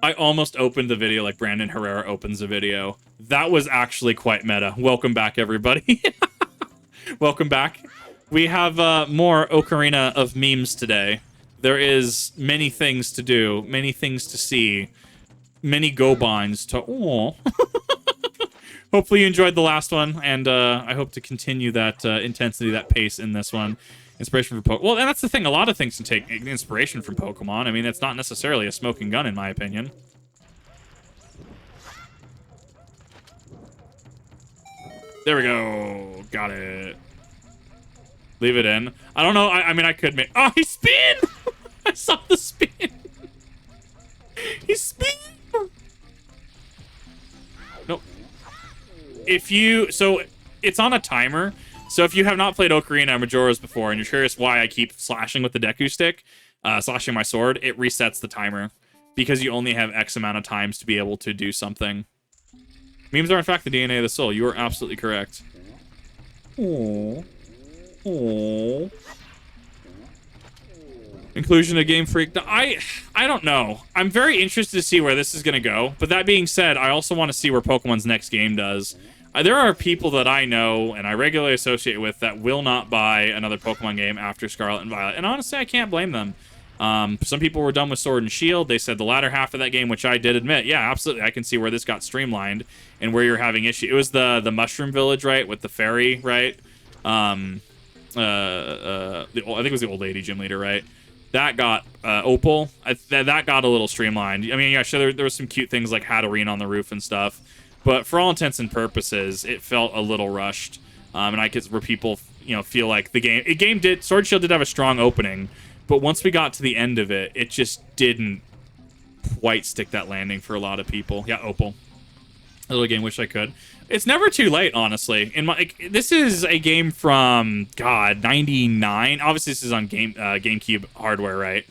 I almost opened the video like Brandon Herrera opens a video. That was actually quite meta. Welcome back, everybody. Welcome back. We have more Ocarina of memes today. There is many things to do, many things to see, many go-binds to... Aww. Hopefully you enjoyed the last one, and I hope to continue that intensity, that pace in this one. Inspiration from Pokemon. Well, and that's the thing. A lot of things can take inspiration from Pokemon. I mean, it's not necessarily a smoking gun, in my opinion. There we go. Got it. Leave it in. I don't know. I mean, I could make... Oh, he spin! I saw the spin. He spin! Nope. If you... So, it's on a timer. So if you have not played Ocarina or Majora's before, and you're curious why I keep slashing with the Deku Stick, slashing my sword, it resets the timer. Because you only have X amount of times to be able to do something. Memes are, in fact, the DNA of the soul. You are absolutely correct. Aww. Aww. Inclusion of Game Freak. I don't know. I'm very interested to see where this is going to go. But that being said, I also want to see where Pokemon's next game does. There are people that I know and I regularly associate with that will not buy another Pokemon game after Scarlet and Violet. And honestly, I can't blame them. Some people were done with Sword and Shield. They said the latter half of that game, which I did admit, yeah, absolutely, I can see where this got streamlined and where you're having issue. It was the Mushroom Village, right, with the fairy, right? I think it was the old lady gym leader, right? That got Opal. That got a little streamlined. I mean, yeah, sure, there was some cute things like Hatterene on the roof and stuff. But for all intents and purposes, it felt a little rushed. And I guess where people, feel like the game did, Sword and Shield did have a strong opening, but once we got to the end of it, it just didn't quite stick that landing for a lot of people. Yeah, Opal. A little game, wish I could. It's never too late, honestly. This is a game from, God, 99. Obviously, this is on GameCube hardware, right?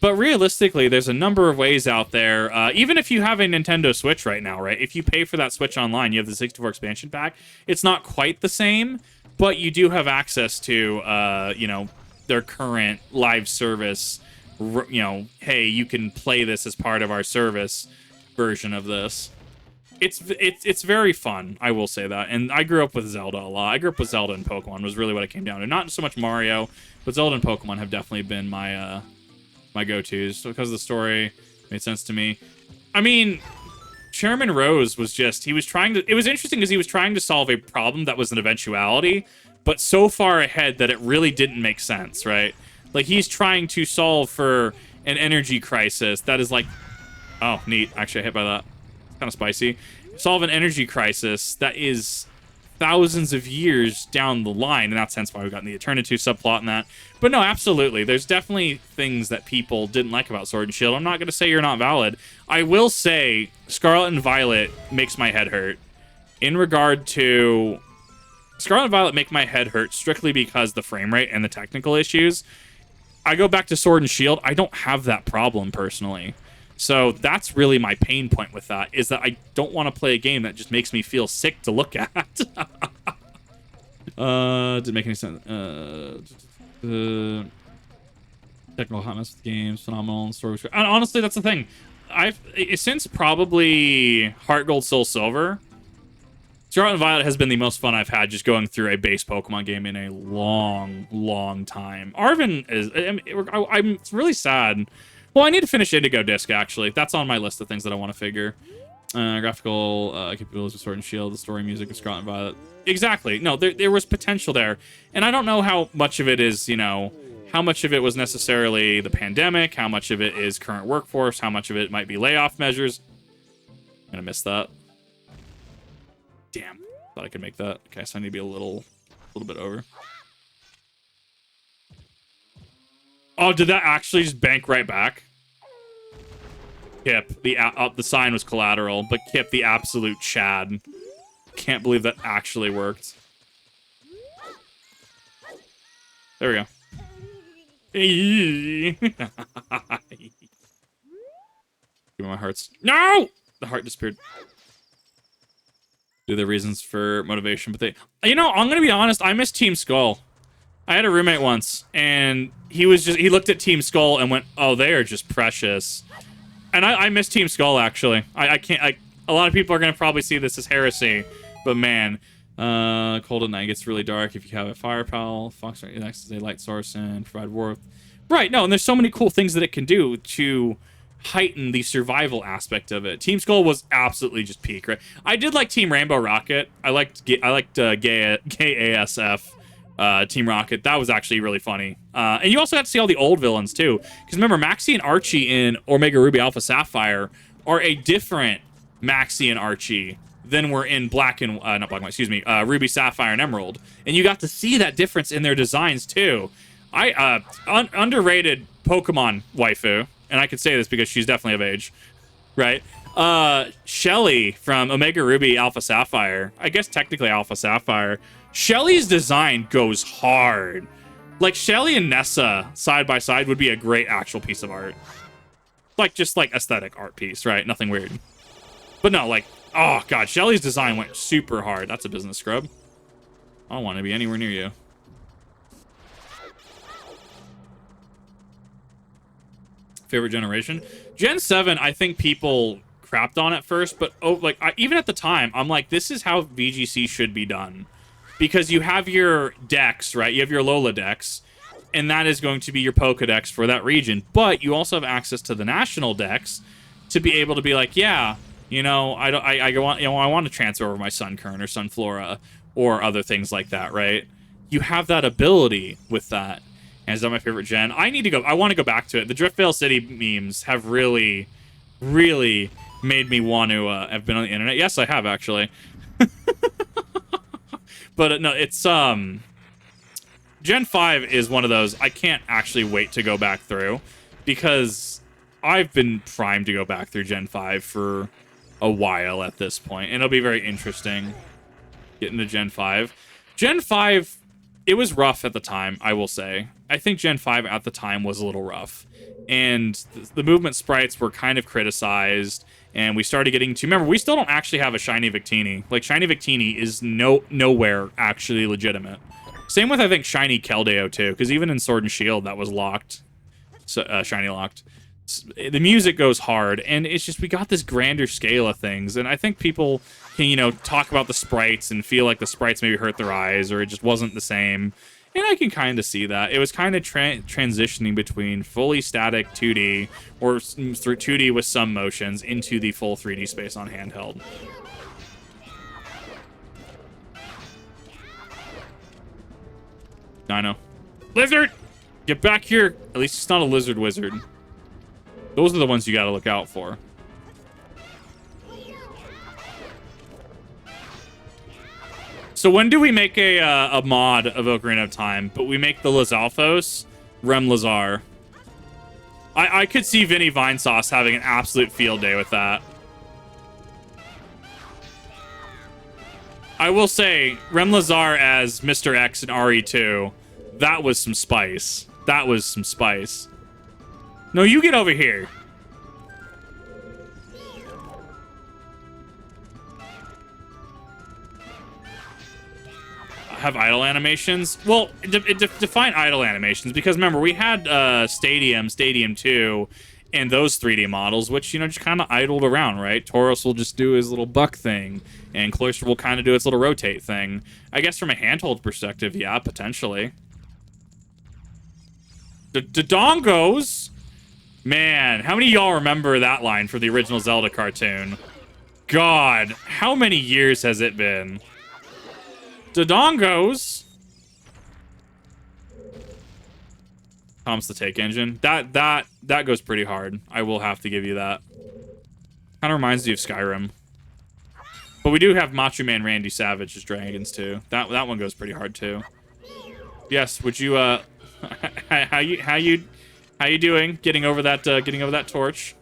But realistically, there's a number of ways out there. Even if you have a Nintendo Switch right now, right? If you pay for that Switch online, you have the 64 expansion pack. It's not quite the same, but you do have access to, their current live service. Hey, you can play this as part of our service version of this. It's very fun, I will say that. And I grew up with Zelda a lot. I grew up with Zelda and Pokemon was really what it came down to. Not so much Mario, but Zelda and Pokemon have definitely been my go-tos. So because the story made sense to me. I mean, Chairman Rose was just, it was interesting because he was trying to solve a problem that was an eventuality, but so far ahead that it really didn't make sense, right? Like, he's trying to solve for an energy crisis that is like, oh, neat. Actually, I hit by that. It's kind of spicy. Solve an energy crisis that is thousands of years down the line, and that's hence why we've gotten the Eternity subplot and that. But no, absolutely. There's definitely things that people didn't like about Sword and Shield. I'm not going to say you're not valid. I will say Scarlet and Violet makes my head hurt. In regard to... Scarlet and Violet make my head hurt strictly because the frame rate and the technical issues. I go back to Sword and Shield. I don't have that problem, personally. So that's really my pain point with that, is that I don't want to play a game that just makes me feel sick to look at. Didn't make any sense. Technical hotness of the games, phenomenal, and story was great. Honestly, that's the thing. Since probably Heart Gold, Soul Silver, Scarlet and Violet has been the most fun I've had just going through a base Pokemon game in a long, long time. Arven is... I'm really sad. Well, I need to finish Indigo Disc, actually. That's on my list of things that I want to figure. Graphical capabilities of Sword and Shield, the story music of Scarlet and Violet. Exactly. No, there was potential there. And I don't know how much of it is, how much of it was necessarily the pandemic, how much of it is current workforce, how much of it might be layoff measures. I'm going to miss that. Damn. Thought I could make that. Okay, so I need to be a little bit over. Oh, did that actually just bank right back? Kip, the sign was collateral, but Kip, the absolute Chad. Can't believe that actually worked. There we go. Give me my hearts. No! The heart disappeared. Do the reasons for motivation, but I'm gonna be honest, I miss Team Skull. I had a roommate once, and he looked at Team Skull and went, oh, they are just precious. And I miss Team Skull, actually. I can't... a lot of people are going to probably see this as heresy, but man... cold at night gets really dark if you have a firepower. Fox next is a light source and provide warmth. Right, no, and there's so many cool things that it can do to heighten the survival aspect of it. Team Skull was absolutely just peak, right? I did like Team Rainbow Rocket. I liked gay ASF Team Rocket. That was actually really funny. And you also got to see all the old villains too, because remember Maxie and Archie in Omega Ruby Alpha Sapphire are a different Maxie and Archie than were in Ruby Sapphire and Emerald, and you got to see that difference in their designs too. Underrated Pokemon waifu, and I could say this because she's definitely of age, right? Shelly from Omega Ruby Alpha Sapphire, I guess technically Alpha Sapphire. Shelly's design goes hard. Like Shelly and Nessa side by side would be a great actual piece of art, like just like aesthetic art piece, right? Nothing weird, but no, like, oh god, Shelly's design went super hard. That's a business scrub. I don't want to be anywhere near you. Favorite generation? Gen 7, I think people crapped on at first, but even at the time, I'm like, this is how VGC should be done. Because you have your dex, right? You have your Lola dex, and that is going to be your Pokedex for that region. But you also have access to the national dex to be able to be like, yeah, you know, I want to transfer over my Sunkern or Sunflora or other things like that, right? You have that ability with that. And is that my favorite gen? I want to go back to it. The Driftvale City memes have really, really made me want to have been on the internet. Yes, I have, actually. But no, it's Gen 5 is one of those I can't actually wait to go back through, because I've been primed to go back through Gen 5 for a while at this point, and it'll be very interesting getting to Gen 5. Gen 5, it was rough at the time, I will say. I think Gen 5 at the time was a little rough, and the movement sprites were kind of criticized, and we started getting to... Remember, we still don't actually have a Shiny Victini. Like, Shiny Victini is nowhere actually legitimate. Same with, I think, Shiny Keldeo, too, because even in Sword and Shield, that was locked. So, Shiny locked. The music goes hard, and it's just, we got this grander scale of things, and I think people can, you know, talk about the sprites and feel like the sprites maybe hurt their eyes, or it just wasn't the same. And I can kind of see that. It was kind of transitioning between fully static 2D, or through 2D with some motions, into the full 3D space on handheld. I know. Lizard! Get back here! At least it's not a lizard wizard. Those are the ones you gotta look out for. So when do we make a mod of Ocarina of Time? But we make the Lizalfos Rem Lazar. I could see Vinny Vinesauce having an absolute field day with that. I will say, Rem Lazar as Mr. X in RE2, that was some spice. That was some spice. No, you get over here. Have idle animations? Well, define idle animations, because remember, we had Stadium 2, and those 3D models, which, you know, just kind of idled around, right? Tauros will just do his little buck thing, and Cloyster will kind of do its little rotate thing. I guess from a handhold perspective, yeah, potentially. Dodongos? Man, how many of y'all remember that line from the original Zelda cartoon? God, how many years has it been? Dodongos. Tom's the take engine. That goes pretty hard. I will have to give you that. Kind of reminds you of Skyrim. But we do have Macho Man Randy Savage as dragons too. That one goes pretty hard too. Yes, would you how you doing? Getting over that torch.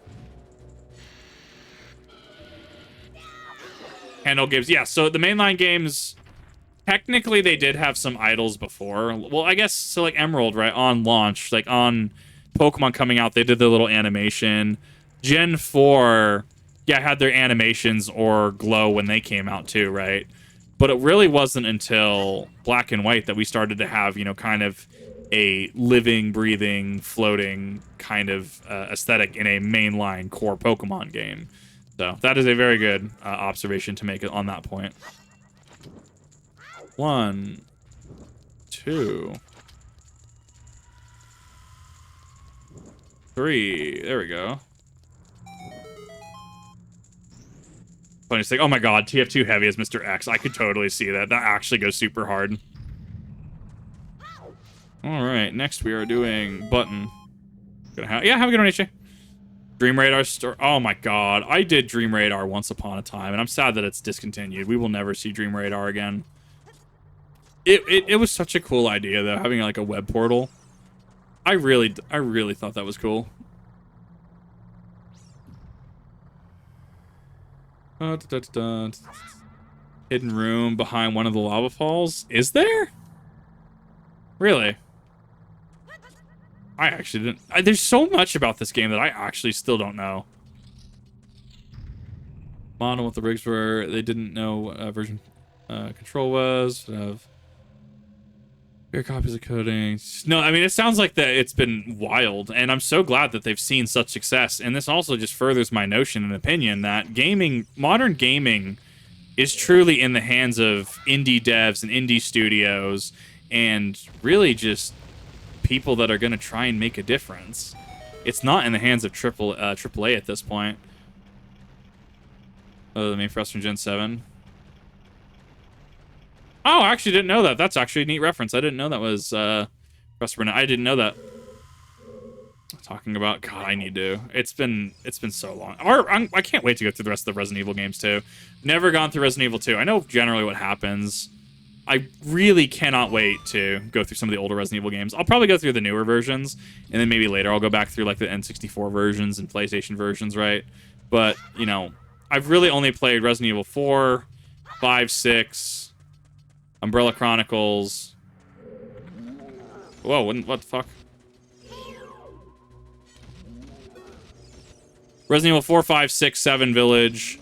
Handle games. Yeah, so the mainline games, technically they did have some idols before. Well, I guess, so like Emerald, right, on launch, like on Pokemon coming out, they did their little animation. Gen 4, yeah, had their animations or glow when they came out too, right? But it really wasn't until Black and White that we started to have, you know, kind of a living, breathing, floating kind of aesthetic in a mainline core Pokemon game. So that is a very good observation to make on that point. 1, 2, 3. There we go. Funny thing. Oh my god, TF2 heavy as Mr. X. I could totally see that. That actually goes super hard. Alright, next we are doing Button. Yeah, have a good one, HJ. Dream Radar store. Oh my god, I did Dream Radar once upon a time, and I'm sad that it's discontinued. We will never see Dream Radar again. It was such a cool idea, though, having like a web portal. I really thought that was cool. Hidden room behind one of the lava falls. Is there? Really? I actually didn't. There's so much about this game that I actually still don't know. Mono, what the rigs were. They didn't know what version control was. Your copies of coding. No, I mean, it sounds like that it's been wild, and I'm so glad that they've seen such success. And this also just furthers my notion and opinion that modern gaming, is truly in the hands of indie devs and indie studios, and really just people that are going to try and make a difference. It's not in the hands of AAA at this point. Oh, the main for us from Gen 7. Oh, I actually didn't know that. That's actually a neat reference. I didn't know that was Customer. I didn't know that. Talking about, God, I need to. It's been so long. I can't wait to go through the rest of the Resident Evil games too. Never gone through Resident Evil 2. I know generally what happens. I really cannot wait to go through some of the older Resident Evil games. I'll probably go through the newer versions, and then maybe later I'll go back through like the N64 versions and PlayStation versions, right? But, you know, I've really only played Resident Evil 4, 5, 6, Umbrella Chronicles. Whoa, what the fuck? Resident Evil 4, 5, 6, 7 Village,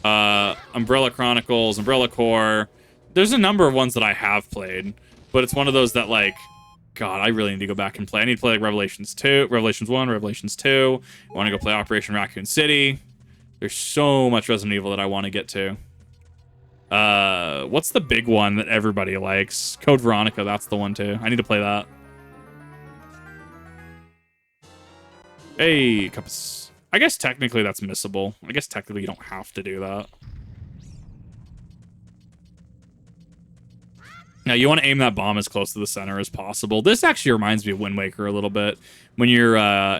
Umbrella Chronicles, Umbrella Core. There's a number of ones that I have played, but it's one of those that, like, God, I really need to go back and play. I need to play like Revelations 2, Revelations 1, Revelations 2. I want to go play Operation Raccoon City. There's so much Resident Evil that I want to get to. What's the big one that everybody likes? Code Veronica, that's the one too. I need to play that. Hey, compass. I guess technically that's missable. I guess technically you don't have to do that. Now, you want to aim that bomb as close to the center as possible. This actually reminds me of Wind Waker a little bit. When you're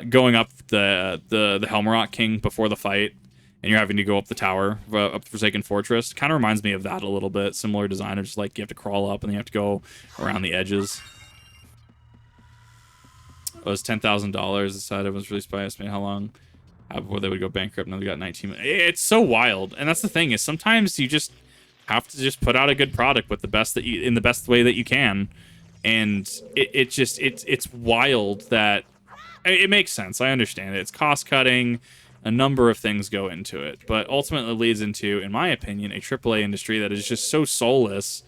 going up the Helmrock King before the fight, and you're having to go up the tower, up the Forsaken Fortress. Kind of reminds me of that a little bit. Similar design, just like you have to crawl up and then you have to go around the edges. It was $10,000. Decided it was released by estimate how long before they would go bankrupt. Now they got 19 minutes. It's so wild. And that's the thing, is sometimes you just have to just put out a good product with the best in the best way that you can. And it's wild that it makes sense. I understand it. It's cost cutting. A number of things go into it, but ultimately leads into, in my opinion, a AAA industry that is just so soulless.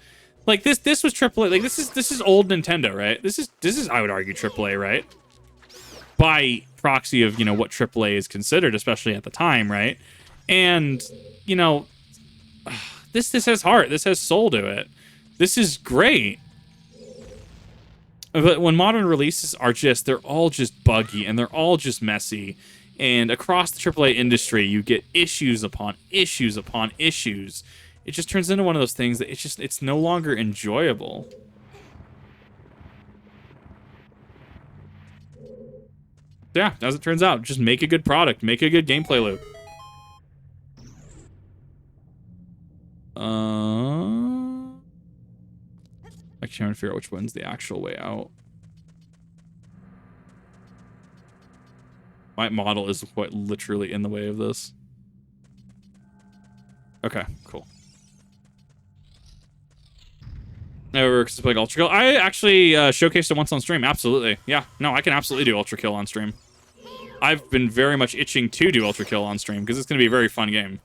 Like this was AAA. Like this is old Nintendo, right? This is I would argue AAA, right? By proxy of, you know, what AAA is considered, especially at the time, right? And, you know, this has heart. This has soul to it. This is great. But when modern releases are they're all just buggy and they're all just messy. And across the AAA industry, you get issues upon issues upon issues. It just turns into one of those things that it's no longer enjoyable. Yeah, as it turns out, just make a good product, make a good gameplay loop. I can't even figure out which one's the actual way out. My model is quite literally in the way of this. Okay, cool. Never played Ultra Kill. I actually showcased it once on stream. Absolutely. Yeah, no, I can absolutely do Ultra Kill on stream. I've been very much itching to do Ultra Kill on stream because it's going to be a very fun game.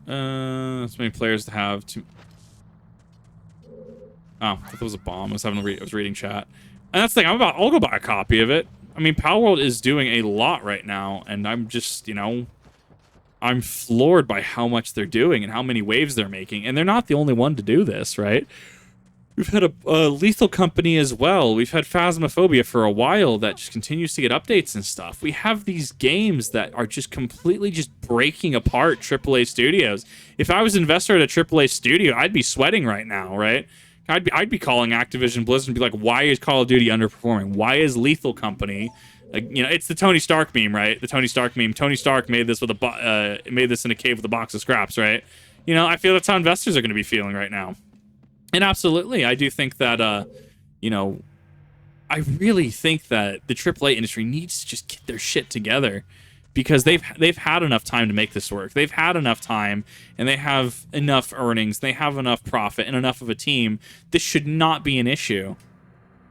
So many players to have to... Oh, I thought it was a bomb. I was reading chat. And that's the thing. I'll go buy a copy of it. I mean, Palworld is doing a lot right now, and I'm just, you know, I'm floored by how much they're doing and how many waves they're making. And they're not the only one to do this, right? We've had a Lethal Company as well. We've had Phasmophobia for a while that just continues to get updates and stuff. We have these games that are just completely just breaking apart AAA studios. If I was an investor at a AAA studio, I'd be sweating right now, right? I'd be calling Activision Blizzard and be like, why is Call of Duty underperforming? Why is Lethal Company... you know, it's the Tony Stark meme, right? The Tony Stark meme. Tony Stark made this with made this in a cave with a box of scraps, right? You know, I feel that's how investors are going to be feeling right now. And absolutely, I do think that, you know, I really think that the AAA industry needs to just get their shit together, because they've had enough time to make this work. They've had enough time, and they have enough earnings, they have enough profit, and enough of a team. This should not be an issue.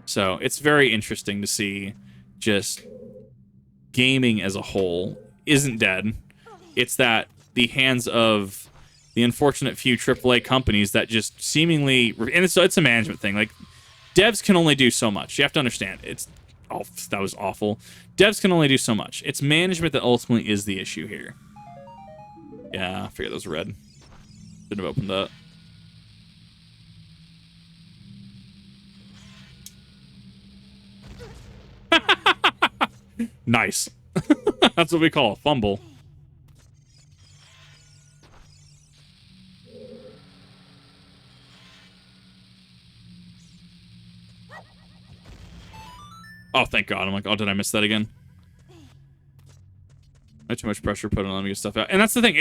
So it's very interesting to see just gaming as a whole isn't dead. It's that the hands of the unfortunate few AAA companies that just seemingly, and it's a management thing. Like, devs can only do so much. You have to understand. That was awful. Devs can only do so much. It's management that ultimately is the issue here. Yeah, I figured those were red. Shouldn't have opened that. Nice. That's what we call a fumble. Oh, thank God. I'm like, oh, did I miss that again? Not too much pressure put on me to get stuff out. And that's the thing.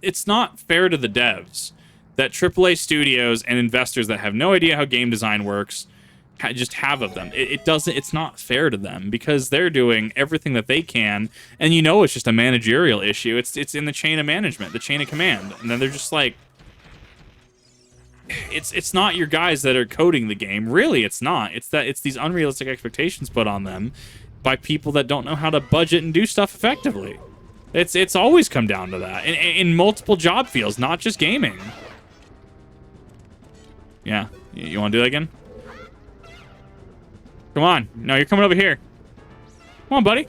It's not fair to the devs that AAA studios and investors that have no idea how game design works just have of them. It's not fair to them, because they're doing everything that they can, and you know it's just a managerial issue. It's in the chain of management, the chain of command, and then they're just like, it's not your guys that are coding the game. Really, it's not. It's these unrealistic expectations put on them by people that don't know how to budget and do stuff effectively. It's always come down to that in multiple job fields, not just gaming. Yeah, you want to do that again? Come on. No, you're coming over here. Come on, buddy.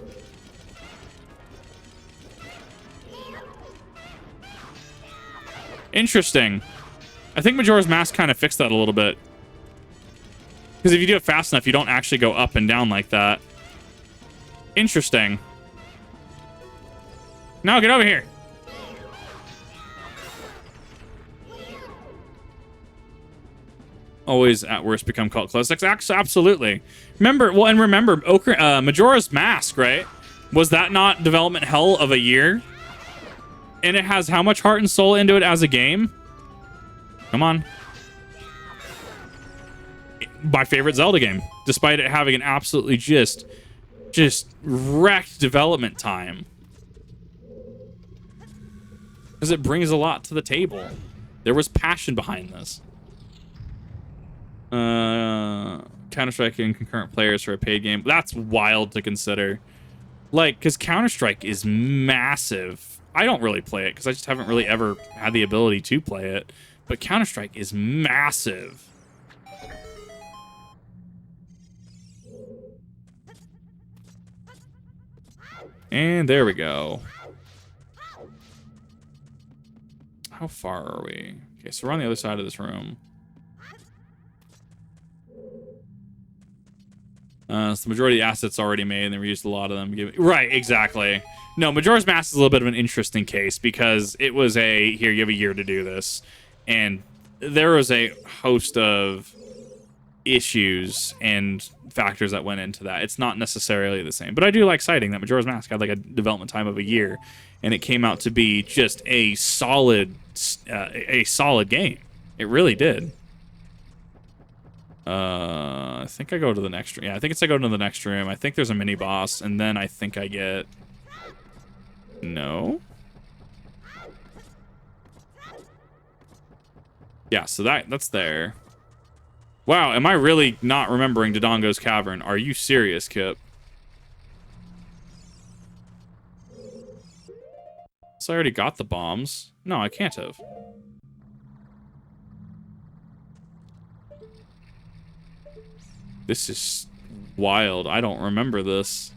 Interesting. I think Majora's Mask kind of fixed that a little bit. Because if you do it fast enough, you don't actually go up and down like that. Interesting. Now get over here. Always at worst become cult classics. Absolutely. Remember, Majora's Mask, right? Was that not development hell of a year? And it has how much heart and soul into it as a game? Come on. My favorite Zelda game, despite it having an absolutely just wrecked development time. Because it brings a lot to the table. There was passion behind this. Counter-Strike and concurrent players for a paid game. That's wild to consider. Like, because Counter-Strike is massive. I don't really play it because I just haven't really ever had the ability to play it. But Counter-Strike is massive. And there we go. How far are we? Okay, so we're on the other side of this room. So the majority of the assets already made, and they reused a lot of them. Right, exactly. No, Majora's Mask is a little bit of an interesting case because it was here, you have a year to do this. And there was a host of issues and factors that went into that. It's not necessarily the same. But I do like citing that Majora's Mask had like a development time of a year, and it came out to be just a solid game. It really did. I think I go to the next room. Yeah, I think I go to the next room. I think there's a mini boss, and then I think I get... No? Yeah, so that's there. Wow, am I really not remembering Dodongos Cavern? Are you serious, Kip? So I already got the bombs. No, I can't have. This is wild. I don't remember this.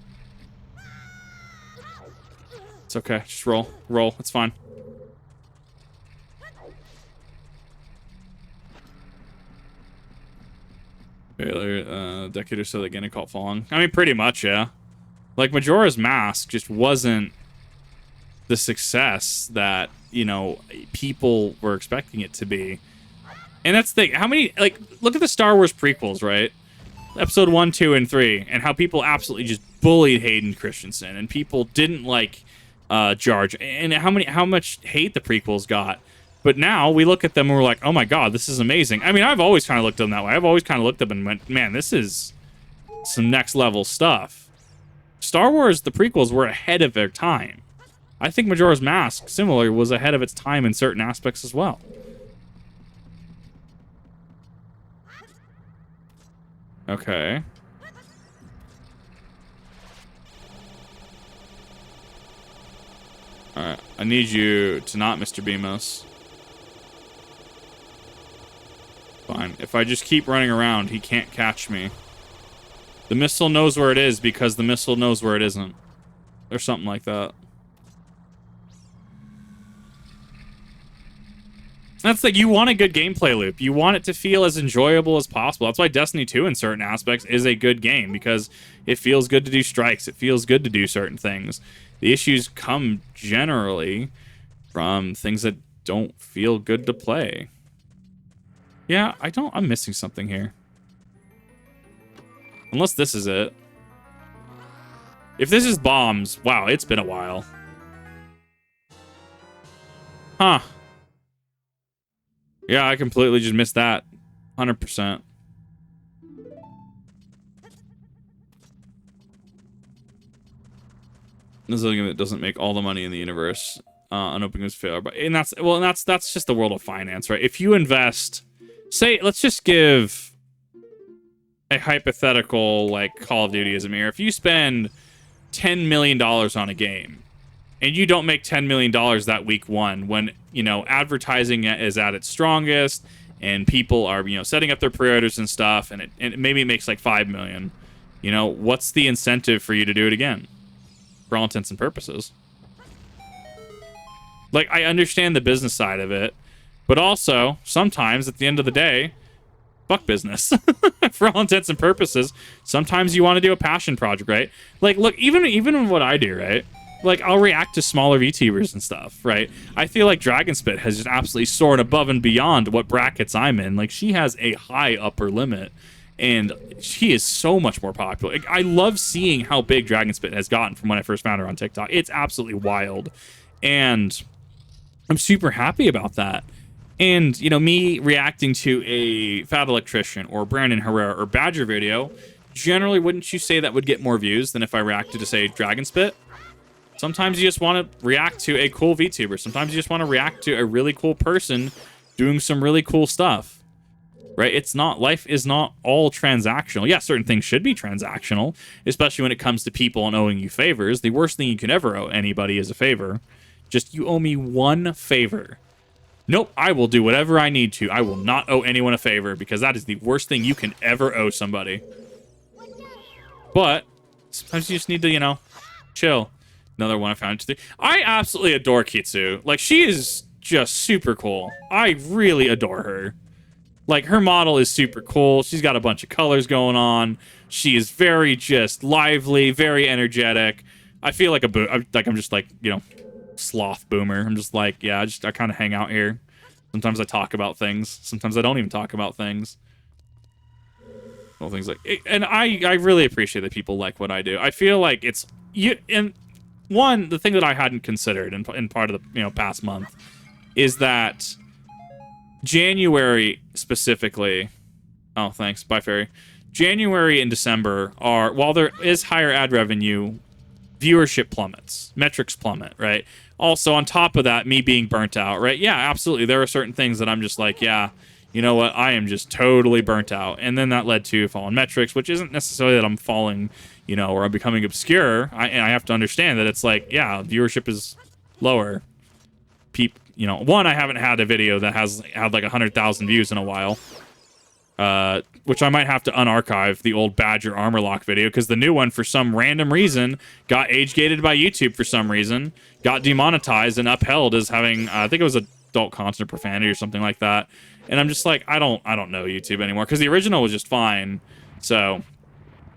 It's okay. Just roll. Roll. It's fine. A decade or so that Gena caught falling. I mean, pretty much, yeah. Like, Majora's Mask just wasn't the success that, you know, people were expecting it to be. And that's the thing. How many, like, look at the Star Wars prequels, right? Episode 1, 2, and 3, and how people absolutely just bullied Hayden Christensen, and people didn't like Jar Jar, and how much hate the prequels got. But now we look at them and we're like, oh my god, this is amazing. I mean, I've always kind of looked at them that way. I've always kind of looked at them and went, man, this is some next level stuff. Star Wars, the prequels were ahead of their time. I think Majora's Mask, similarly, was ahead of its time in certain aspects as well. Okay. Alright, I need you to not Mr. Beamos. Fine. If I just keep running around, he can't catch me. The missile knows where it is because the missile knows where it isn't. Or something like that. That's like, you want a good gameplay loop. You want it to feel as enjoyable as possible. That's why Destiny 2, in certain aspects, is a good game, because it feels good to do strikes. It feels good to do certain things. The issues come generally from things that don't feel good to play. Yeah, I'm missing something here. Unless this is it. If this is bombs, wow, it's been a while. Huh. Yeah, I completely just missed that. 100%. This is a game that doesn't make all the money in the universe. Unopened is failure. But that's just the world of finance, right? If you invest, say, let's just give a hypothetical like Call of Duty as a mirror. If you spend $10 million on a game, and you don't make $10 million that week one, when, you know, advertising is at its strongest and people are, you know, setting up their pre-orders and stuff, and maybe it makes like $5 million, you know, what's the incentive for you to do it again? For all intents and purposes. Like, I understand the business side of it, but also sometimes at the end of the day, fuck business. For all intents and purposes, sometimes you want to do a passion project, right? Like, look, even what I do, right? Like, I'll react to smaller VTubers and stuff, right? I feel like Dragonspit has just absolutely soared above and beyond what brackets I'm in. Like, she has a high upper limit, and she is so much more popular. Like, I love seeing how big Dragonspit has gotten from when I first found her on TikTok. It's absolutely wild, and I'm super happy about that. And, you know, me reacting to a Fat Electrician or Brandon Herrera or Badger video, generally, wouldn't you say that would get more views than if I reacted to, say, Dragonspit? Sometimes you just want to react to a cool VTuber. Sometimes you just want to react to a really cool person doing some really cool stuff, right? It's not, life is not all transactional. Yeah, certain things should be transactional, especially when it comes to people and owing you favors. The worst thing you can ever owe anybody is a favor. Just, you owe me one favor. Nope, I will do whatever I need to. I will not owe anyone a favor, because that is the worst thing you can ever owe somebody. But sometimes you just need to, you know, chill. Another one I found. I absolutely adore Kitsu. Like, she is just super cool. I really adore her. Like, her model is super cool. She's got a bunch of colors going on. She is very just lively, very energetic. I feel like I'm just like, you know, sloth boomer. I'm just like, yeah, I kind of hang out here. Sometimes I talk about things. Sometimes I don't even talk about things. Well, things like, and I really appreciate that people like what I do. I feel like it's one, the thing that I hadn't considered in part of the, you know, past month is that January specifically. Oh, thanks. Bye, Fairy. January and December are, while there is higher ad revenue, viewership plummets, metrics plummet, right? Also, on top of that, me being burnt out, right? Yeah, absolutely. There are certain things that I'm just like, yeah, you know what? I am just totally burnt out. And then that led to falling metrics, which isn't necessarily that I'm falling, you know, or I'm becoming obscure. And I have to understand that it's like, yeah, viewership is lower. You know, one, I haven't had a video that has had like 100,000 views in a while. which I might have to unarchive the old Badger armor lock video because the new one, for some random reason, got age gated by YouTube for some reason, got demonetized and upheld as having, I think it was adult content or profanity or something like that. And I'm just like, I don't know YouTube anymore because the original was just fine. So I'm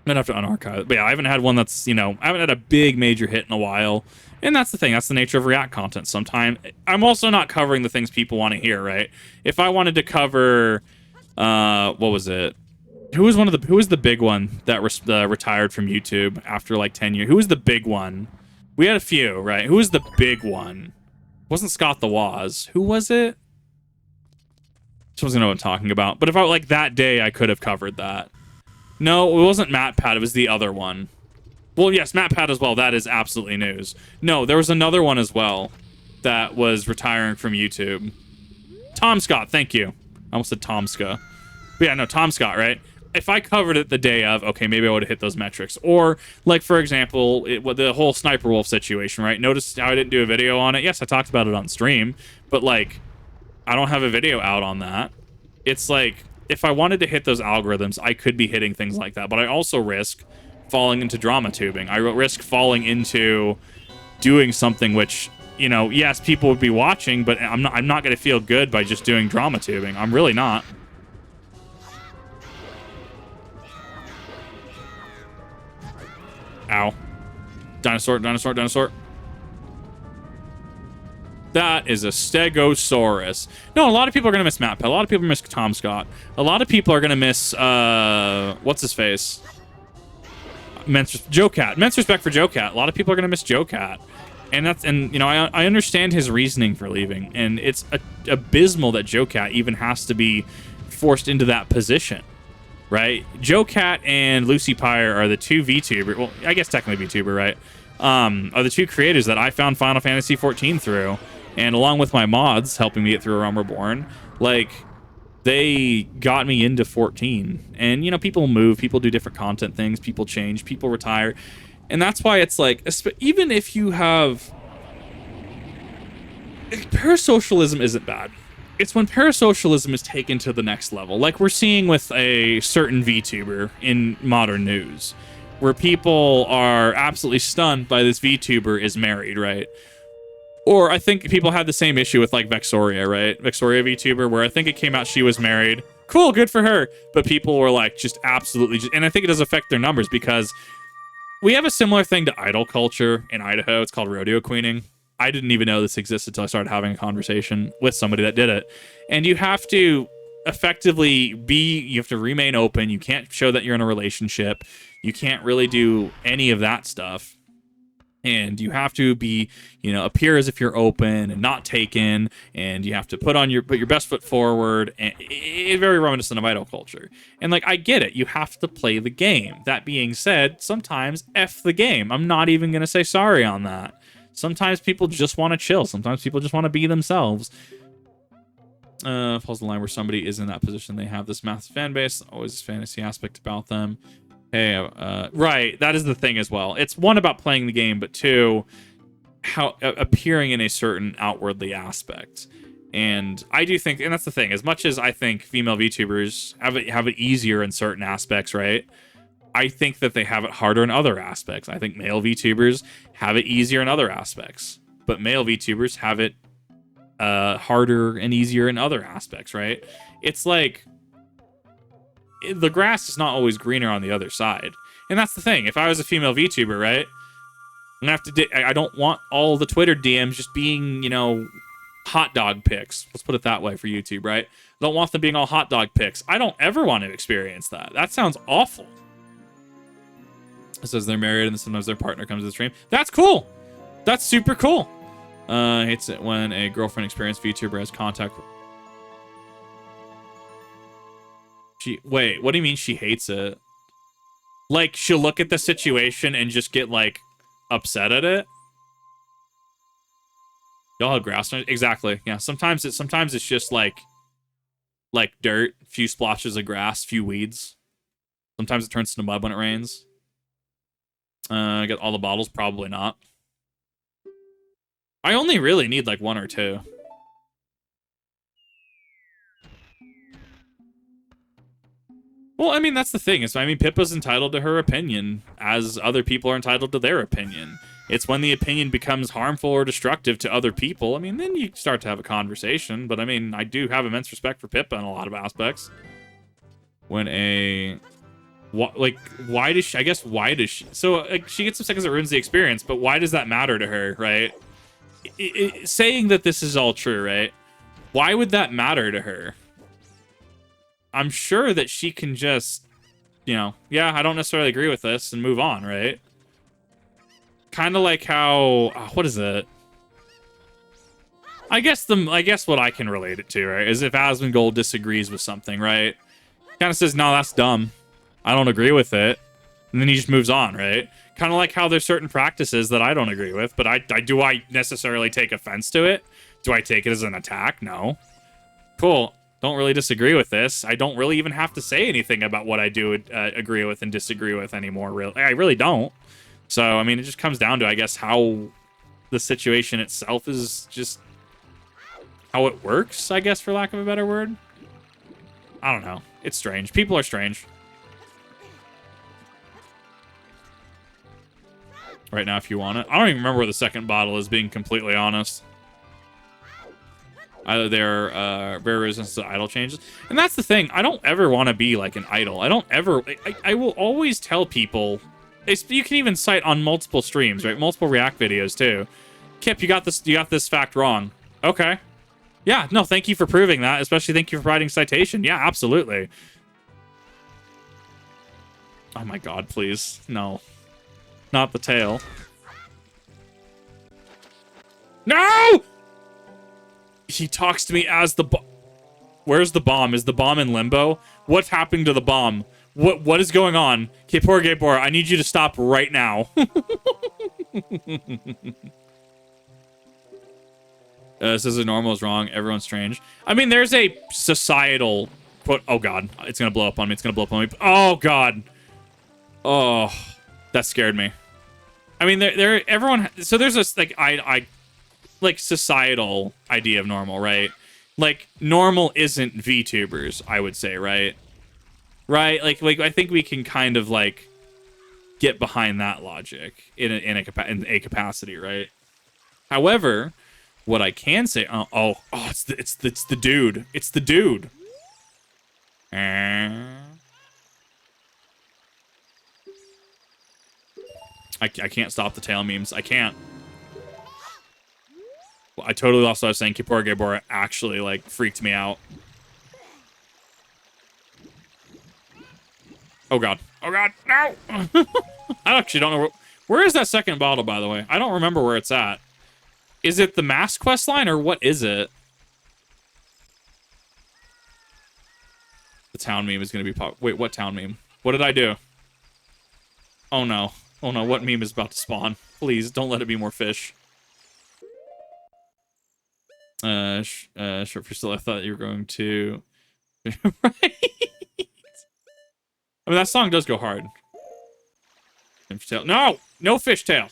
gonna have to unarchive it. But yeah, I haven't had one that's, I haven't had a big major hit in a while. And that's the thing. That's the nature of React content. Sometimes I'm also not covering the things people want to hear, right? If I wanted to cover, what was it? Who was the big one that retired from YouTube after like 10 years? Who was the big one? We had a few, right? Who was the big one? It wasn't Scott the Woz. Who was it? Just wasn't know what I'm talking about. But if I like that day, I could have covered that. No, it wasn't MatPat. It was the other one. Well, yes, MatPat as well. That is absolutely news. No, there was another one as well that was retiring from YouTube. Tom Scott, thank you. I almost said Tomska. But yeah, no, Tom Scott, right? If I covered it the day of, okay, maybe I would have hit those metrics. Or, like, for example, the whole Sniper Wolf situation, right? Notice how I didn't do a video on it? Yes, I talked about it on stream, but, like, I don't have a video out on that. It's like, if I wanted to hit those algorithms, I could be hitting things like that, but I also risk falling into drama tubing. I risk falling into doing something which, yes, people would be watching, but I'm not going to feel good by just doing drama tubing. I'm really not. Ow. Dinosaur, dinosaur, dinosaur. That is a Stegosaurus. No, a lot of people are going to miss MatPat. A lot of people miss Tom Scott. A lot of people are going to miss, what's his face? Joe Cat. Immense respect for Joe Cat. A lot of people are going to miss Joe Cat. And I understand his reasoning for leaving. And it's abysmal that Joe Cat even has to be forced into that position. Right? Joe Cat and Lucy Pyre are the two VTubers. Well, I guess technically VTuber, right? Are the two creators that I found Final Fantasy XIV through. And along with my mods helping me get through A Realm Reborn, like, they got me into 14. And, people move, people do different content things, people change, people retire. And that's why it's like, even if you have... Parasocialism isn't bad. It's when parasocialism is taken to the next level, like we're seeing with a certain VTuber in modern news, where people are absolutely stunned by this VTuber is married, right? Or I think people had the same issue with like Vexoria, right? Vexoria VTuber, where I think it came out she was married. Cool, good for her. But people were like just absolutely... and I think it does affect their numbers because we have a similar thing to idol culture in Idaho. It's called rodeo queening. I didn't even know this existed until I started having a conversation with somebody that did it. And you have to effectively you have to remain open. You can't show that you're in a relationship. You can't really do any of that stuff. And you have to be, appear as if you're open and not taken. And you have to put your best foot forward. And it's very reminiscent of idol culture. And like, I get it. You have to play the game. That being said, sometimes F the game. I'm not even going to say sorry on that. Sometimes people just want to chill. Sometimes people just want to be themselves. Falls the line where somebody is in that position. They have this massive fan base. Always this fantasy aspect about them. Hey, right. That is the thing as well. It's one about playing the game, but two, how appearing in a certain outwardly aspect. And I do think, and that's the thing, as much as I think female VTubers have it easier in certain aspects, right? I think that they have it harder in other aspects. I think male VTubers have it easier in other aspects, but male VTubers have it harder and easier in other aspects, right? It's like the grass is not always greener on the other side. And that's the thing. If I was a female VTuber, right, I'm gonna have to I don't want all the Twitter DMs just being, hot dog pics. Let's put it that way for YouTube, right? I don't want them being all hot dog pics. I don't ever want to experience that. That sounds awful. It says they're married and sometimes their partner comes to the stream. That's cool. That's super cool. Hates it when a girlfriend experienced VTuber has contact. Wait, what do you mean she hates it? Like, she'll look at the situation and just get, like, upset at it? Y'all have grass? Exactly. Yeah, sometimes it's just, like dirt, few splotches of grass, few weeds. Sometimes it turns into mud when it rains. Get all the bottles? Probably not. I only really need like one or two. Well, I mean, that's the thing. I mean, Pippa's entitled to her opinion, as other people are entitled to their opinion. It's when the opinion becomes harmful or destructive to other people, I mean, then you start to have a conversation. But, I mean, I do have immense respect for Pippa in a lot of aspects. When a... Like, why does she... I guess, why does she... So, like, she gets some seconds that ruins the experience, but why does that matter to her, right? Saying that this is all true, right? Why would that matter to her? I'm sure that she can just, you know, yeah, I don't necessarily agree with this and move on, right? Kind of like how, what is it? I guess what I can relate it to, right, is if Asmongold disagrees with something, right? Kind of says, no, that's dumb. I don't agree with it. And then he just moves on, right? Kind of like how there's certain practices that I don't agree with, but do I necessarily take offense to it? Do I take it as an attack? No. Cool. Don't really disagree with this. I don't really even have to say anything about what I do agree with and disagree with anymore. Really, I really don't. So, I mean, it just comes down to, I guess, how the situation itself is just how it works, I guess, for lack of a better word. I don't know. It's strange. People are strange. Right now, if you want it. I don't even remember where the second bottle is, being completely honest. Either they're very resistant to idle changes. And that's the thing. I don't ever want to be like an idol. I don't ever... I will always tell people... You can even cite on multiple streams, right? Multiple React videos, too. Kip, you got this fact wrong. Okay. Yeah, no, thank you for proving that. Especially thank you for providing citation. Yeah, absolutely. Oh my god, please. No. Not the tail. No! He talks to me as the Where's the bomb? Is the bomb in limbo? What's happening to the bomb? What is going on? Kepor Gabor, I need you to stop right now. Says the normal is wrong. Everyone's strange. I mean, there's a societal quote. Oh god, it's gonna blow up on me. It's gonna blow up on me. Oh god. Oh, that scared me. I mean, everyone. So there's this like like societal idea of normal, right? Like normal isn't VTubers, I would say, right? Right? Like I think we can kind of like get behind that logic in a capacity, right? However, what I can say, it's the dude. It's the dude. I can't stop the tail memes. I can't. Well, I totally lost what I was saying. Kepor Gabor actually, like, freaked me out. Oh, God. Oh, God. No! I actually don't know. Where is that second bottle, by the way? I don't remember where it's at. Is it the mask quest line, or what is it? The town meme is going to be pop. Wait, what town meme? What did I do? Oh, no. Oh, no. What meme is about to spawn? Please, don't let it be more fish. Short for still, I thought you were going to... Right? I mean, that song does go hard. Fishtail. No! No fishtail!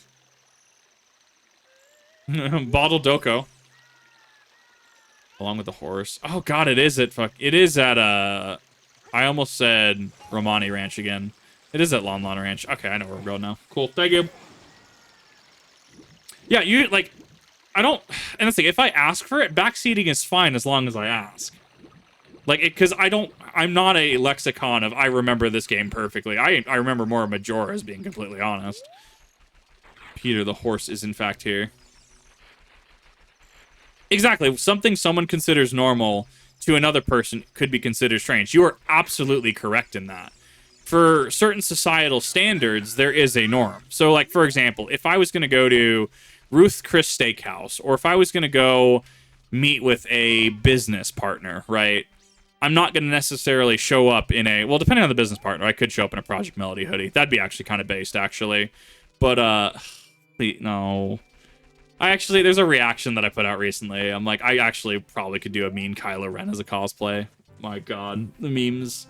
Bottle Doko. Along with the horse. Oh, God, it is at... It is at, I almost said Romani Ranch again. It is at Lon Lon Ranch. Okay, I know where we're going now. Cool, thank you. Yeah, you, like... I don't... And that's the thing, if I ask for it, backseating is fine as long as I ask. Like, because I'm not a lexicon of I remember this game perfectly. I remember more of Majora's, being completely honest. Peter the horse is in fact here. Exactly. Something someone considers normal to another person could be considered strange. You are absolutely correct in that. For certain societal standards, there is a norm. So, like, for example, if I was going to go to Ruth Chris Steakhouse, or if I was going to go meet with a business partner, right? I'm not going to necessarily show up in a... Well, depending on the business partner, I could show up in a Project Melody hoodie. That'd be actually kind of based, actually. But, no. There's a reaction that I put out recently. I'm like, I actually probably could do a mean Kylo Ren as a cosplay. My God, the memes.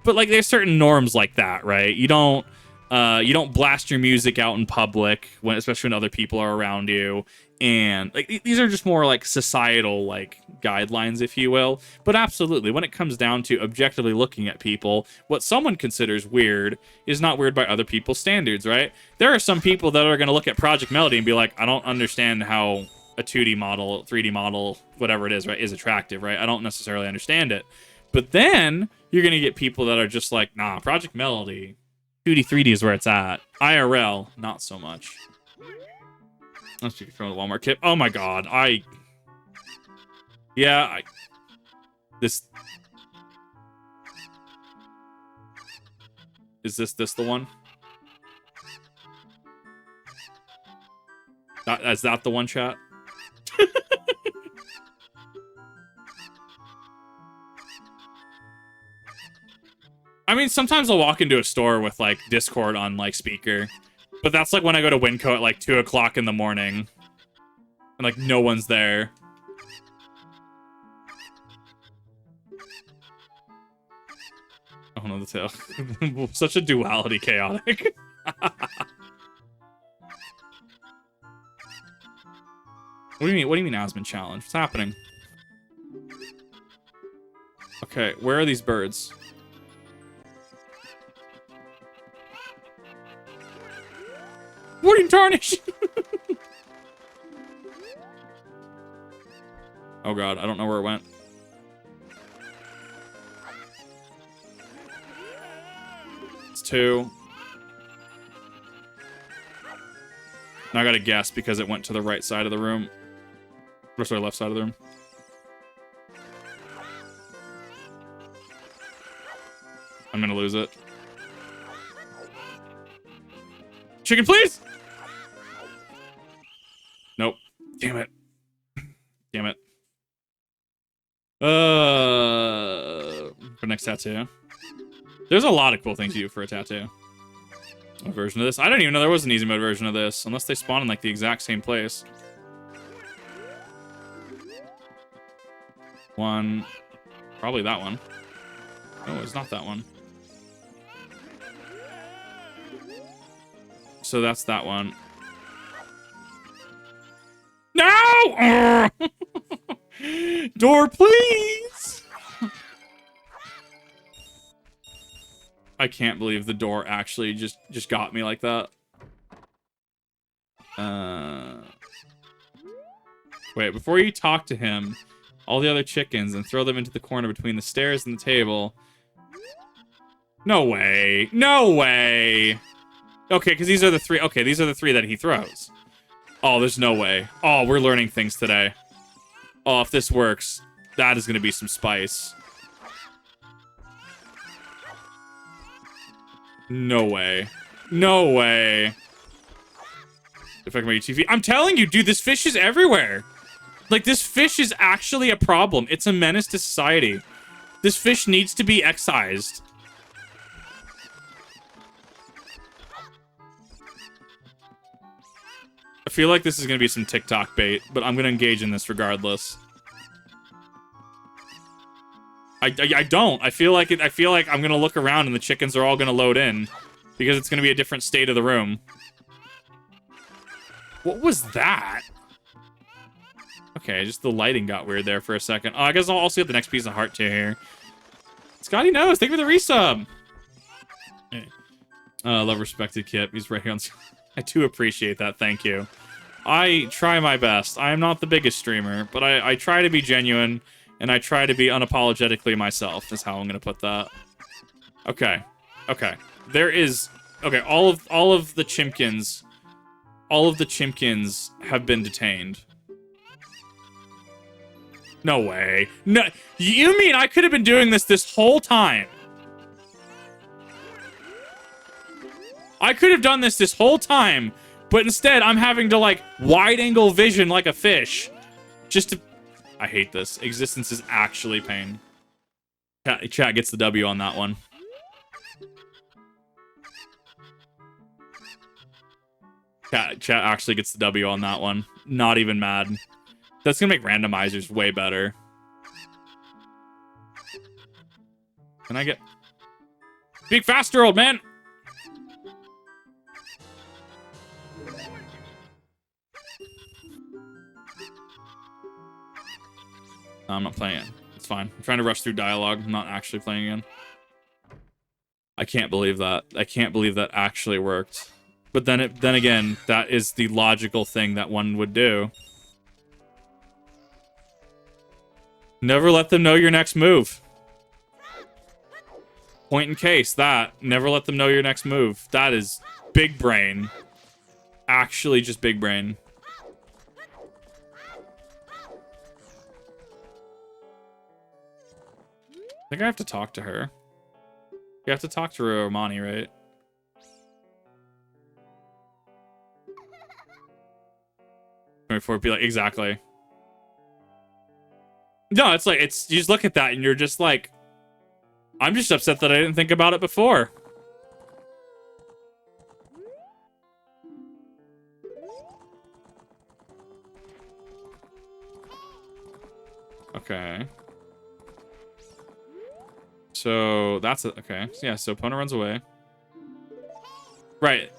But, like, there's certain norms like that, right? You don't... You don't blast your music out in public, especially when other people are around you. And like these are just more like societal like guidelines, if you will. But absolutely, when it comes down to objectively looking at people, what someone considers weird is not weird by other people's standards, right? There are some people that are going to look at Project Melody and be like, I don't understand how a 2D model, 3D model, whatever it is, right, is attractive, right? I don't necessarily understand it. But then you're going to get people that are just like, nah, Project Melody, 2D, 3D is where it's at. IRL, not so much. Let's check from the Walmart kit. Oh my god, this... Is this the one? Is that the one, chat? I mean, sometimes I'll walk into a store with, like, Discord on, like, speaker. But that's, like, when I go to Winco at, like, 2 o'clock in the morning. And, like, no one's there. Oh, no, the tail. Such a duality chaotic. What do you mean? What do you mean Asmon challenge? What's happening? Okay, where are these birds? Wooden tarnish! Oh god, I don't know where it went. It's 2. Now I gotta guess because it went to the right side of the room. Or sorry, left side of the room. I'm gonna lose it. Chicken, please! Nope. Damn it. Damn it. For next tattoo. There's a lot of cool things you do for a tattoo. A version of this. I don't even know there was an easy mode version of this, unless they spawn in like the exact same place. One. Probably that one. No, it's not that one. So that's that one. No! Door, please! I can't believe the door actually just got me like that. Wait, before you talk to him, all the other chickens, and throw them into the corner between the stairs and the table. No way. No way. Okay, because these are the 3. Okay, these are the 3 that he throws. Oh, there's no way. Oh, we're learning things today. Oh, if this works, that is going to be some spice. No way. No way. If I can make TV. I'm telling you, dude, this fish is everywhere. Like, this fish is actually a problem. It's a menace to society. This fish needs to be excised. I feel like this is going to be some TikTok bait, but I'm going to engage in this regardless. I don't. I feel like I'm going to look around and the chickens are all going to load in because it's going to be a different state of the room. What was that? Okay, just the lighting got weird there for a second. Oh, I guess I'll also get the next piece of heart too here. Scotty knows. Thank you for the resub. Hey. Love respected Kip. He's right here on. I do appreciate that. Thank you. I try my best. I am not the biggest streamer, but I try to be genuine, and I try to be unapologetically myself, is how I'm going to put that. Okay. Okay. There is... Okay, all of the chimkins... All of the chimkins have been detained. No way. No, you mean I could have been doing this whole time? I could have done this whole time, but instead I'm having to, like, wide-angle vision like a fish. Just to... I hate this. Existence is actually pain. Chat gets the W on that one. Chat actually gets the W on that one. Not even mad. That's gonna make randomizers way better. Can I get... Speak faster, old man! No, I'm not playing it. It's fine. I'm trying to rush through dialogue. I'm not actually playing again. I can't believe that. I can't believe that actually worked. But then again, that is the logical thing that one would do. Never let them know your next move. Point in case, that. Never let them know your next move. That is big brain. Actually just big brain. I think I have to talk to her. You have to talk to Romani, right? Before it be like, exactly. No, it's like, it's, you just look at that and you're just like, I'm just upset that I didn't think about it before. Okay. So that's it. Okay. Yeah, so opponent runs away. Right.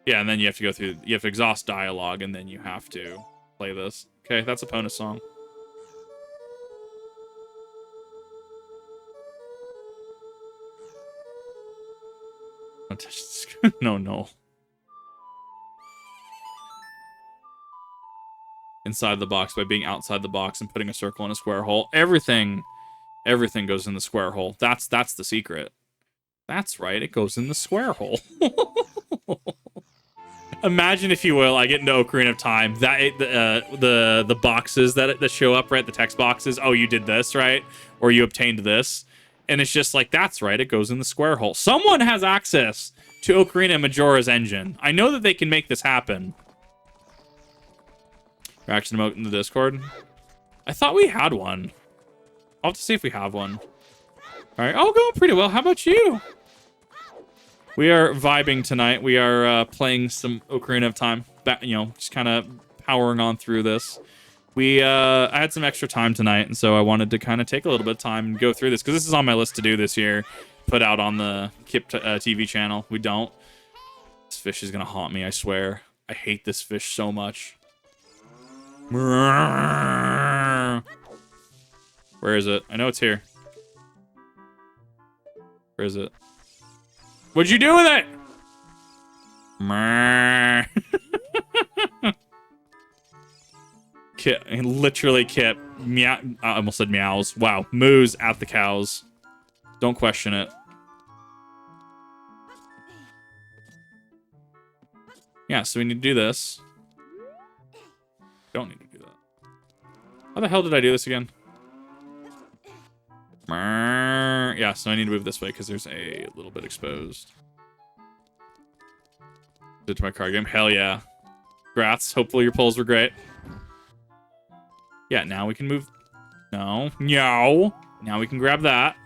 Yeah, and then you have to go through, you have to exhaust dialogue, and then you have to play this. Okay, that's opponent's song. Don't touch the screen. No, no. Inside the box by being outside the box and putting a circle in a square hole. Everything goes in the square hole. That's the secret. That's right, it goes in the square hole. Imagine, if you will, I get into Ocarina of Time, that the boxes that show up, right? The text boxes. Oh, you did this, right? Or you obtained this. And it's just like, that's right, it goes in the square hole. Someone has access to Ocarina Majora's engine. I know that they can make this happen. Reaction emote in the Discord. I thought we had one. I'll have to see if we have one. All right. Oh, going pretty well. How about you? We are vibing tonight. We are playing some Ocarina of Time. You know, just kind of powering on through this. I had some extra time tonight, and so I wanted to kind of take a little bit of time and go through this, because this is on my list to do this year. Put out on the Kip TV channel. We don't. This fish is going to haunt me, I swear. I hate this fish so much. Where is it? I know it's here. Where is it? What'd you do with it? Kip, literally Kip. Meow. I almost said meows. Wow. Moos at the cows. Don't question it. Yeah, so we need to do this. Don't need to do that. How the hell did I do this again? Yeah, so I need to move this way because there's a little bit exposed. Did to my card game? Hell yeah. Grats. Hopefully your pulls were great. Yeah, now we can move. No. No. Now we can grab that.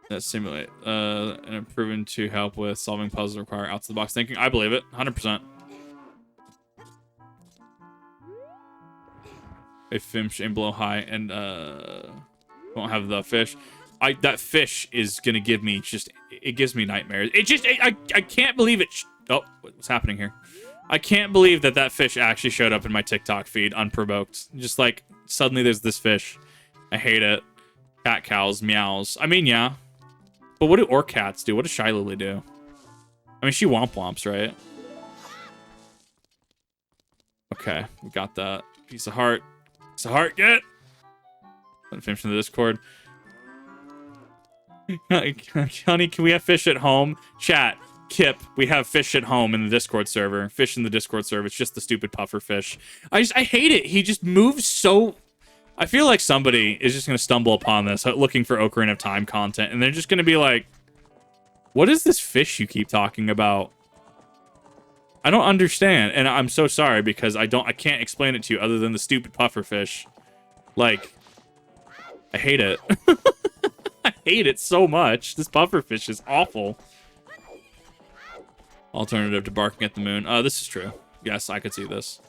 That simulate. And proven to help with solving puzzles require outside the box thinking. I believe it. 100%. A fish and blow high and won't have the fish. That fish is gonna give me it gives me nightmares. I can't believe it. Oh, what's happening here? I can't believe that fish actually showed up in my TikTok feed unprovoked. Just like suddenly there's this fish. I hate it. Cat cows meows. I mean, yeah, but what do orc cats do? What does Shy Lily do? I mean, she womp womps, right? Okay, we got that piece of heart. Piece of heart, get it. Let me finish in the Discord. Honey, can we have fish at home? Chat, Kip, we have fish at home in the Discord server. Fish in the Discord server. It's just the stupid puffer fish. I hate it. He just moves so... I feel like somebody is just going to stumble upon this looking for Ocarina of Time content, and they're just going to be like, what is this fish you keep talking about? I don't understand, and I'm so sorry because I can't explain it to you other than the stupid puffer fish. Like, I hate it. I hate it so much. This puffer fish is awful. Alternative to barking at the moon. This is true. Yes, I could see this.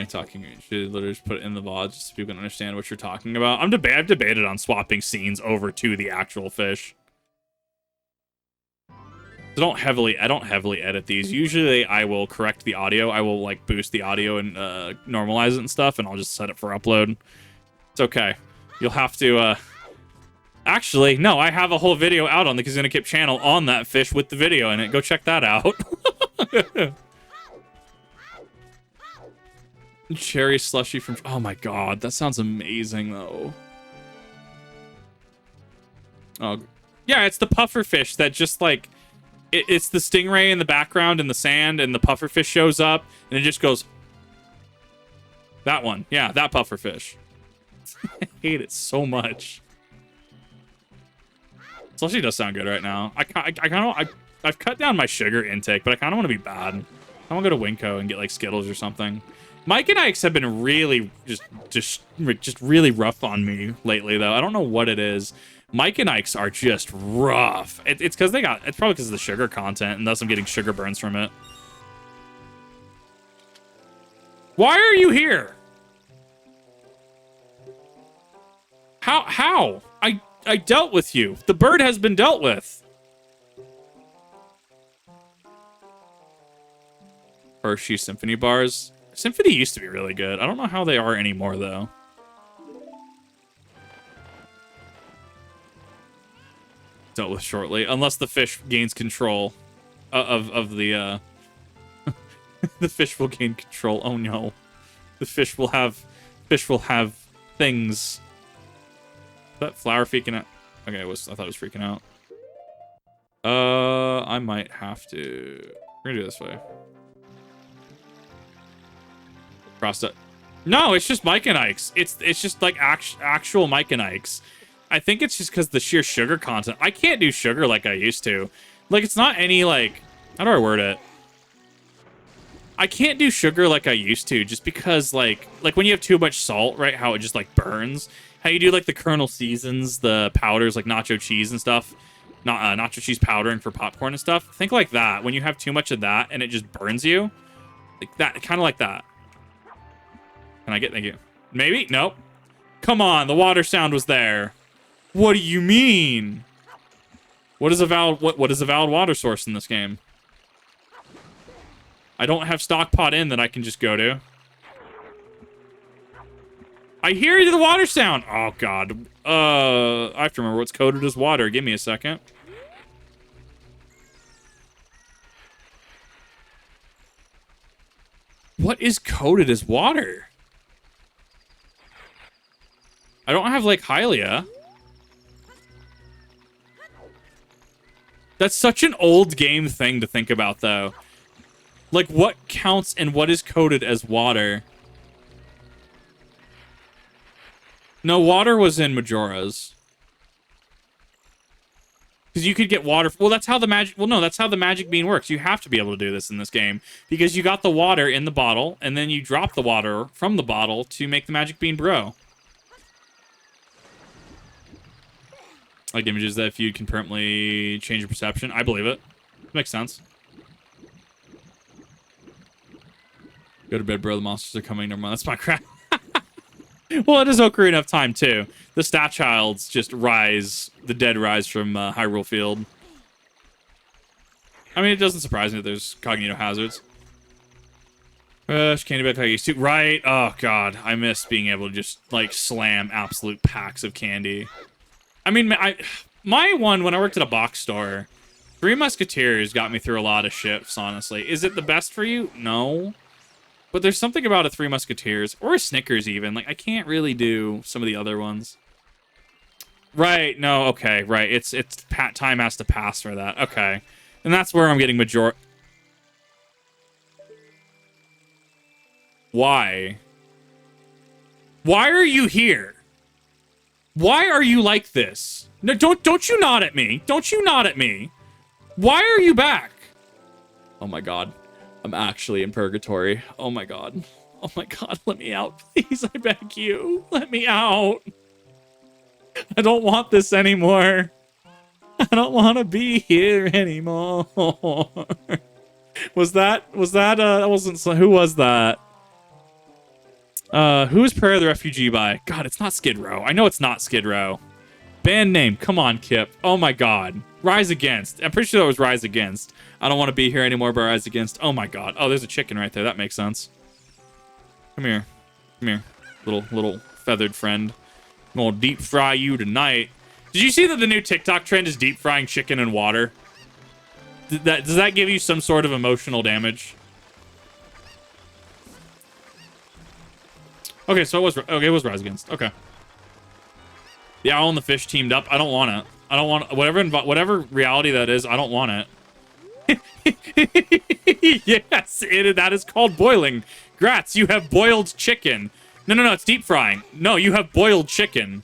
Talking. You should literally just put it in the VOD just so people can understand what you're talking about. I've debated on swapping scenes over to the actual fish. I don't heavily edit these. Usually I will correct the audio. I will like boost the audio and normalize it and stuff, and I'll just set it for upload. It's okay. You'll have to actually, no, I have a whole video out on the Kazunikip channel on that fish with the video in it. Go check that out. Cherry slushy from... Oh my god, that sounds amazing, though. Oh, yeah, it's the puffer fish that just, like... It's the stingray in the background in the sand, and the puffer fish shows up, and it just goes... That one. Yeah, that puffer fish. I hate it so much. Slushy does sound good right now. I've cut down my sugar intake, but I kind of want to be bad. I want to go to Winco and get, like, Skittles or something. Mike and Ike's have been really just really rough on me lately, though. I don't know what it is. Mike and Ike's are just rough. It's because it's probably because of the sugar content, and thus I'm getting sugar burns from it. Why are you here? How? I dealt with you. The bird has been dealt with. Hershey Symphony bars. Symphony used to be really good. I don't know how they are anymore, though. Dealt with shortly. Unless the fish gains control of the... the fish will gain control. Oh, no. The fish will have things. Is that flower freaking out? Okay, I thought it was freaking out. I might have to... We're gonna do it this way. Crossed it. No, it's just Mike and Ike's. It's just like actual Mike and Ike's. I think it's just because the sheer sugar content. I can't do sugar like I used to. Like, it's not any, like... How do I word it? I can't do sugar like I used to just because, like when you have too much salt, right? How it just, like, burns. How you do, like, the Colonel Seasons, the powders, like nacho cheese and stuff. Nacho cheese powdering for popcorn and stuff. Think like that. When you have too much of that and it just burns you. Like that. Kind of like that. Can I get... Thank you. Maybe? Nope. Come on. The water sound was there. What do you mean? What is a valid water source in this game? I don't have stock pot in that I can just go to. I hear the water sound. Oh god. I have to remember what's coded as water. Give me a second. What is coded as water? I don't have like Hylia. That's such an old game thing to think about, though. Like, what counts and what is coded as water? No, water was in Majora's. Because you could get water... Well, that's how the magic... Well, no, that's how the magic bean works. You have to be able to do this in this game. Because you got the water in the bottle, and then you drop the water from the bottle to make the magic bean grow. Like images that if you can permanently change your perception. I believe it. Makes sense. Go to bed, bro. The monsters are coming. Never mind. That's my crap. Well, it is Ocarina of Time, too. The Stat Childs just rise. The dead rise from Hyrule Field. I mean, it doesn't surprise me that there's Cognito hazards. Candy bag like I used to. Right. Oh, God. I miss being able to just, like, slam absolute packs of candy. I mean, my one, when I worked at a box store, Three Musketeers got me through a lot of shifts, honestly. Is it the best for you? No. But there's something about a Three Musketeers, or a Snickers even. Like, I can't really do some of the other ones. Right, no, okay, right. It's time has to pass for that. Okay. And that's where I'm getting Why? Why are you here? Why are you like this? No, don't you nod at me. Don't you nod at me. Why are you back? Oh my god. I'm actually in purgatory. Oh my god. Oh my god, let me out, please. I beg you. Let me out. I don't want this anymore. I don't want to be here anymore. Was that wasn't, who was that? Who is Prayer of the Refugee by? God, it's not Skid Row. I know it's not Skid Row. Band name. Come on, Kip. Oh my god. Rise Against. I'm pretty sure that was Rise Against. I don't want to be here anymore, but Rise Against. Oh my god. Oh, there's a chicken right there. That makes sense. Come here. Come here. Little feathered friend. I'm gonna deep fry you tonight. Did you see that the new TikTok trend is deep frying chicken in water? Does that give you some sort of emotional damage? Okay, so it was Rise Against. Okay. The owl and the fish teamed up. I don't want it. I don't want whatever reality that is. I don't want it. Yes, that is called boiling. Grats, you have boiled chicken. No, it's deep frying. No, you have boiled chicken.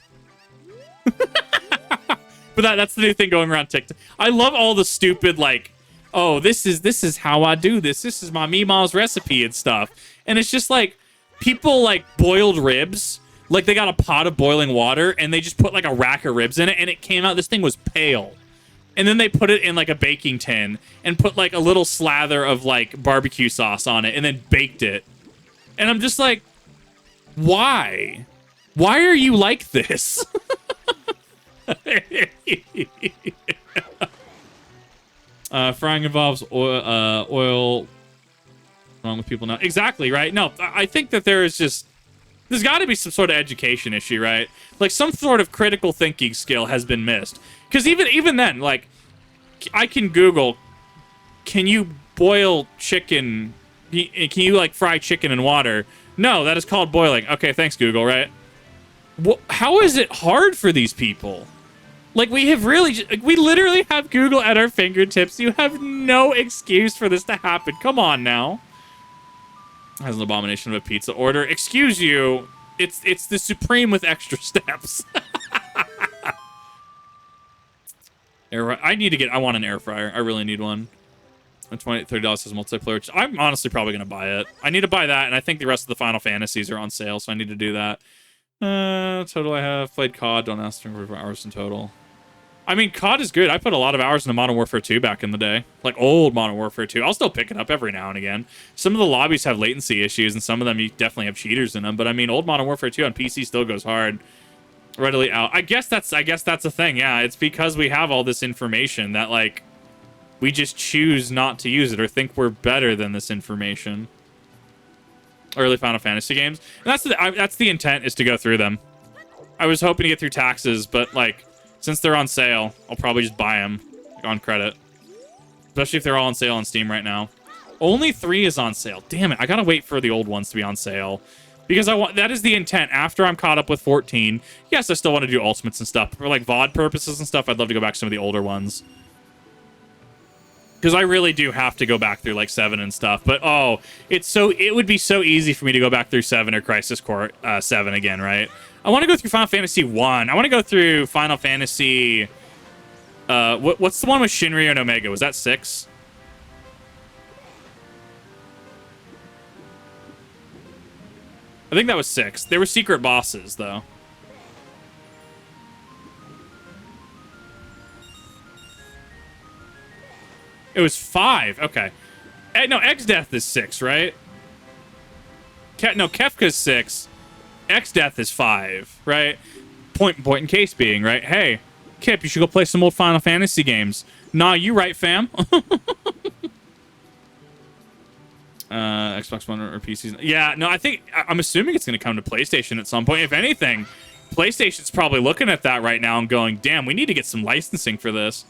But that's the new thing going around TikTok. I love all the stupid, like, oh, this is how I do this. This is my Meemaw's recipe and stuff. And it's just like, people, like, boiled ribs. Like, they got a pot of boiling water, and they just put, like, a rack of ribs in it, and it came out, this thing was pale. And then they put it in, like, a baking tin, and put, like, a little slather of, like, barbecue sauce on it, and then baked it. And I'm just like, why? Why are you like this? Frying involves oil. Wrong with people now. Exactly, right? No, I think that there's got to be some sort of education issue, right? Like, some sort of critical thinking skill has been missed. Because even then, like, I can Google, can you boil chicken? Can you, like, fry chicken in water? No, that is called boiling. Okay, thanks, Google, right? How is it hard for these people? Like, we literally have Google at our fingertips. You have no excuse for this to happen. Come on now. Has an abomination of a pizza order. Excuse you. It's the supreme with extra steps. I want an air fryer. I really need one. And $30 is multiplayer. I'm honestly probably going to buy it. I need to buy that, and I think the rest of the Final Fantasies are on sale, so I need to do that. Total I have played COD. Don't ask for hours in total. I mean, COD is good. I put a lot of hours into Modern Warfare 2 back in the day. Like, old Modern Warfare 2. I'll still pick it up every now and again. Some of the lobbies have latency issues, and some of them you definitely have cheaters in them. But, I mean, old Modern Warfare 2 on PC still goes hard. Readily out. I guess that's a thing, yeah. It's because we have all this information that, like, we just choose not to use it or think we're better than this information. Early Final Fantasy games. And that's the intent, is to go through them. I was hoping to get through taxes, but, like, since they're on sale, I'll probably just buy them on credit. Especially if they're all on sale on Steam right now. Only 3 is on sale. Damn it, I gotta wait for the old ones to be on sale. Because that is the intent. After I'm caught up with 14, yes, I still want to do ultimates and stuff. But for, like, VOD purposes and stuff, I'd love to go back to some of the older ones. Because I really do have to go back through, like, 7 and stuff. But, oh, it would be so easy for me to go back through 7 or Crisis Core 7 again, right? I want to go through Final Fantasy 1. I want to go through Final Fantasy... what's the one with Shinryu and Omega? Was that 6? I think that was 6. They were secret bosses, though. It was 5. Okay. No, X-Death is 6, right? No, Kefka's 6. X-Death is 5, right? Point in case being, right? Hey, Kip, you should go play some old Final Fantasy games. Nah, you right, fam. Xbox One or PCs. Yeah, no, I'm assuming it's going to come to PlayStation at some point. If anything, PlayStation's probably looking at that right now and going, damn, we need to get some licensing for this.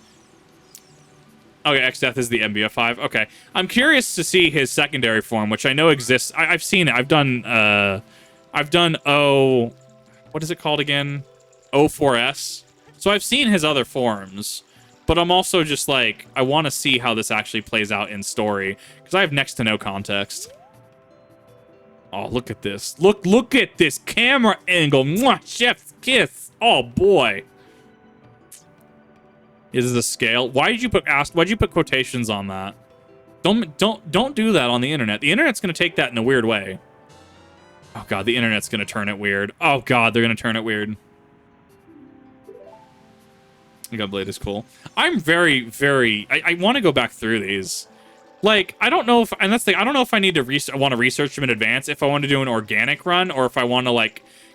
Okay, X-Death is the MBF5. Okay. I'm curious to see his secondary form, which I know exists. I've seen it. I've done what is it called again? O4S. So I've seen his other forms, but I'm also just like, I want to see how this actually plays out in story, because I have next to no context. Oh, look at this. Look at this camera angle. Mwah, chef's kiss. Oh, boy. Is this a scale? Why'd you put quotations on that? Don't do that on the internet. The internet's going to take that in a weird way. Oh, God, the internet's going to turn it weird. Oh, God, they're going to turn it weird. Gunblade is cool. I'm very, I want to go back through these. Like, I don't know if, and that's the thing, I don't know if I need to want to research them in advance, if I want to do an organic run, or if I want to, like,